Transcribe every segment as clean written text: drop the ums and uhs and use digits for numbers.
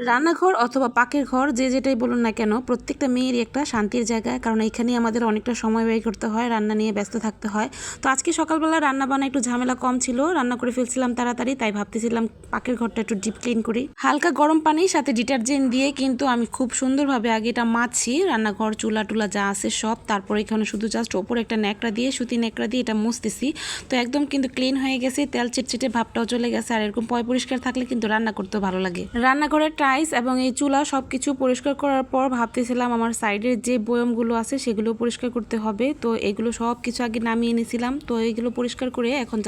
রান্নাঘর অথবা পাকের ঘর যে যেটাই বলুন না কেন, প্রত্যেকটা মেয়েরই একটা শান্তির জায়গা, কারণ এখানেই আমাদের অনেকটা সময় ব্যয় করতে হয়, রান্না নিয়ে ব্যস্ত থাকতে হয়। তো আজকে সকালবেলা রান্না বান্না একটু ঝামেলা কম ছিল, রান্না করে ফেলছিলাম তাড়াতাড়ি, তাই ভাবতেছিলাম পাকের ঘরটা একটু ডিপ ক্লিন করি। হালকা গরম পানির সাথে ডিটারজেন্ট দিয়ে কিন্তু আমি খুব সুন্দরভাবে আগে এটা মাজছি, রান্নাঘর চুলা টুলা যা আছে সব। তারপরে এখানে শুধু জাস্ট ওপরে একটা ন্যাকড়া দিয়ে, সুতি ন্যাকড়া দিয়ে এটা মুছতেছি। তো একদম কিন্তু ক্লিন হয়ে গেছে, তেল চিটচিটে ভাবটাও চলে গেছে। আর এরকম পরিষ্কার থাকলে কিন্তু রান্না করতেও ভালো লাগে। রান্নাঘরের টাইলস এবং এই চুলা সবকিছু পরিষ্কার করার পর ভাবতেছিলাম আমার সাইডের যে বয়মগুলো আছে সেগুলো পরিষ্কার করতে হবে। তো এগুলো সব কিছু আগে নামিয়ে এনেছিলাম, তো এইগুলো পরিষ্কার করে এখন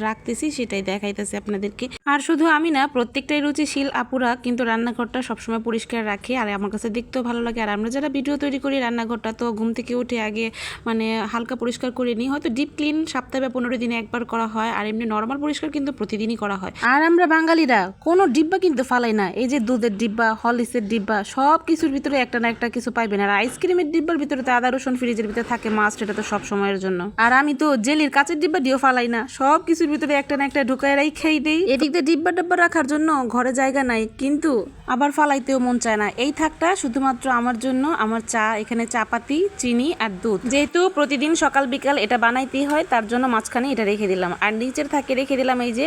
রাখতেছি, সেটাই দেখাইতেছি আপনাদেরকে। আর শুধু আমি না, প্রত্যেকটাই রুচিশীল আপুরা কিন্তু রান্নাঘরটা সবসময় পরিষ্কার রাখে, আর আমার কাছে দেখতেও ভালো লাগে। আর আমরা যারা ভিডিও তৈরি করি রান্নাঘরটা তো ঘুম থেকে উঠে আগে মানে হালকা পরিষ্কার করে নিই, হয়তো ডিপ ক্লিন সপ্তাহে বা 15 দিনে একবার করা হয়, আর এমনি নর্মাল পরিষ্কার কিন্তু প্রতিদিনই করা হয়। আর আমরা বাঙালিরা কোনো ডিব্বা কিন্তু ফালাই না, এই যে দুধের ডিব্বা, হরলিক্সের ডিব্বা, সব কিছুর ভিতরে একটা না একটা কিছু পাইবেন। আর আইসক্রিমের ডিব্বার ভিতরে তো আদা রসুন ফ্রিজের ভিতরে থাকে মাস্ট, এটা তো সব সময়ের জন্য। আর আমি তো জেলির কাঁচের ডিব্বা দিয়েও ফালাই না, সব কিছুর ভিতরে একটা না একটা ঢুকায় খেয়ে দেই। এদিক দিয়ে ডিব্বা ডাব্বা রাখার জন্য ঘরে জায়গা নাই, কিন্তু আবার ফালাইতেও মন চায় না। এই থাকটা শুধুমাত্র আমার জন্য, আমার চা, এখানে চা পাতি, চিনি আর দুধ, যেহেতু প্রতিদিন সকাল বিকাল এটা বানাইতেই হয়, তার জন্য মাঝখানে এটা রেখে দিলাম। আর নিচের থাকে রেখে দিলাম এই যে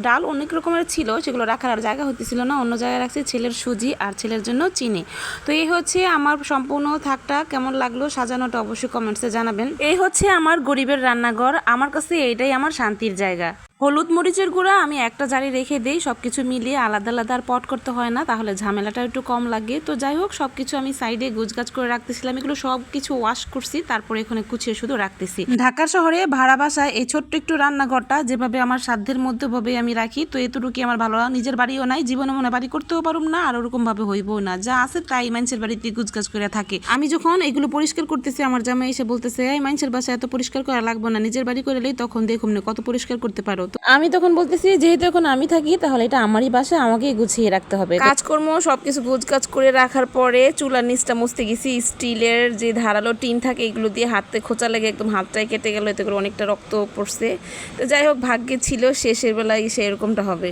ডাল অনেক রকমের ছিল, সেগুলো রাখার আর জায়গা হতেছিল না, অন্য জায়গায় রাখছি ছেলের সুজি আর ছেলের জন্য চিনি। তো এই হচ্ছে আমার সম্পূর্ণ থাকটা। কেমন লাগলো সাজানোটা অবশ্যই কমেন্টসে জানাবেন। এই হচ্ছে আমার গরিবের রান্নাঘর, আমার কাছে এইটাই আমার শান্তির জায়গা। হলুদ মরিচের গুঁড়া আমি একটা জারি রেখে দিই, সব কিছু মিলিয়ে আলাদা আলাদা আর পট করতে হয় না, তাহলে ঝামেলাটা একটু কম লাগে। তো যাই হোক, সব কিছু আমি সাইডে গুছগাছ করে রাখতেছিলাম, এগুলো সব কিছু ওয়াশ করছি, তারপরে এখানে কুচিয়ে শুধু রাখতেছি। ঢাকা শহরে ভাড়া বাসায় এই ছোট্ট একটু রান্নাঘরটা যেভাবে আমার সাধ্যের মধ্যে ভাবে আমি রাখি, তো এতটুকু আমার ভালো। নিজের বাড়িও নাই, জীবনে মনে বাড়ি করতেও পারুম না, আর ওরকম ভাবে হইবও না, যা আছে তাই মানুষের বাড়িতে গুছগাছ করে থাকে। আমি যখন এগুলো পরিষ্কার করতেছি, আমার জামাই এসে বলতেছে, এই মানুষের বাসায় এত পরিষ্কার করা লাগবে না, নিজের বাড়ি করলেই তখন দেখুন না কত পরিষ্কার করতে পারো। আমি তখন বলতেছি, যেহেতু এখন আমি থাকি তাহলে এটা আমারই বাসা, আমাকেই গুছিয়ে রাখতে হবে। কাজকর্ম সবকিছু গোছগাছ করে রাখার পরে চুলার নিচটা মুছতে গেছি, স্টিলের যে ধারালো টিন থাকে এগুলো দিয়ে হাতে খোঁচা লেগে একদম হাতটাই কেটে গেল, এতে করে অনেকটা রক্ত পড়ছে। তো যাই হোক, ভাগ্যে ছিল শেষের বেলায় সে এরকমটা হবে।